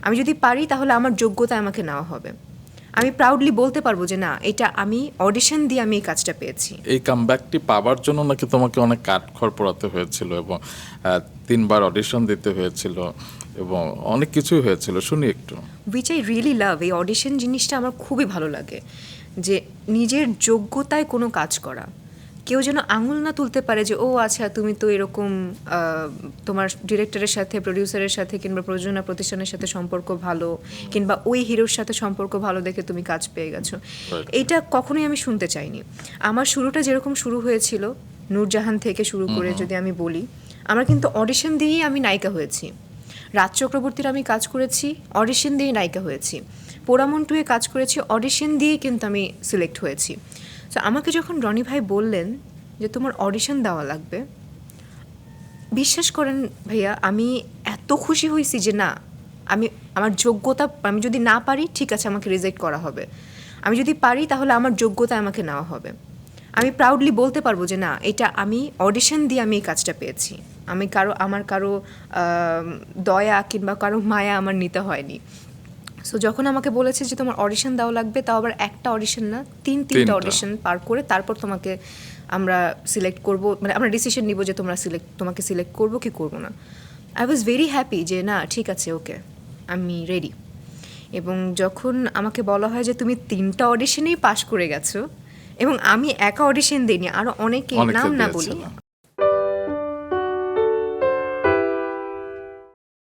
আমি যদি পারি তাহলে আমার যোগ্যতায় আমাকে নেওয়া হবে। আমি প্রাউডলি বলতে পারবো যে না, এটা আমি অডিশন দিয়ে আমি এই কাজটা পেয়েছি। এই কামব্যাকটি পাওয়ার জন্য নাকি তোমাকে অনেক কাঠখড় পোড়াতে হয়েছিল এবং 3বার অডিশন দিতে হয়েছিল এবং অনেক কিছুই হয়েছিল, শুনি একটু। Which I really love. এই অডিশন জিনিসটা আমার খুবই ভালো লাগে, যে নিজের যোগ্যতায় কোনো কাজ করা। কেউ যেন আঙুল না তুলতে পারে যে ও আচ্ছা তুমি তো এরকম তোমার ডিরেক্টরের সাথে, প্রডিউসারের সাথে কিংবা প্রযোজনা প্রতিষ্ঠানের সাথে সম্পর্ক ভালো, কিংবা ওই হিরোর সাথে সম্পর্ক ভালো দেখে তুমি কাজ পেয়ে গেছো। এইটা কখনোই আমি শুনতে চাইনি। আমার শুরুটা যেরকম শুরু হয়েছিল, নূরজাহান থেকে শুরু করে যদি আমি বলি, আমার কিন্তু অডিশন দিয়েই আমি নায়িকা হয়েছি। রাজ চক্রবর্তীর আমি কাজ করেছি, অডিশন দিয়েই নায়িকা হয়েছি। পোড়ামন টুয়ে কাজ করেছি, অডিশন দিয়েই কিন্তু আমি সিলেক্ট হয়েছি। তো আমাকে যখন রনি ভাই বললেন যে তোমার অডিশন দেওয়া লাগবে, বিশ্বাস করেন ভাইয়া, আমি এত খুশি হয়েছি যে না, আমি আমার যোগ্যতা, আমি যদি না পারি ঠিক আছে, আমাকে রিজেক্ট করা হবে। আমি যদি পারি তাহলে আমার যোগ্যতা আমাকে নেওয়া হবে। আমি প্রাউডলি বলতে পারবো যে না, এটা আমি অডিশন দিয়ে আমি এই কাজটা পেয়েছি। আমি আমার কারো দয়া কিংবা কারো মায়া আমার নিতে হয়নি। সো যখন আমাকে বলেছে যে তোমার অডিশন দেওয়া লাগবে, তাও আবার একটা অডিশন না, তিনটা অডিশন পার করে তারপর তোমাকে আমরা সিলেক্ট করব, মানে আমরা ডিসিশন নিব যে তোমাকে সিলেক্ট করবো কি করবো না। আই ওয়াজ ভেরি হ্যাপি যে না ঠিক আছে, ওকে, আমি রেডি। এবং যখন আমাকে বলা হয় যে তুমি 3টা অডিশনেই পাশ করে গেছো, এবং আমি একা অডিশন দিইনি, আরও অনেকে নাম না বলি,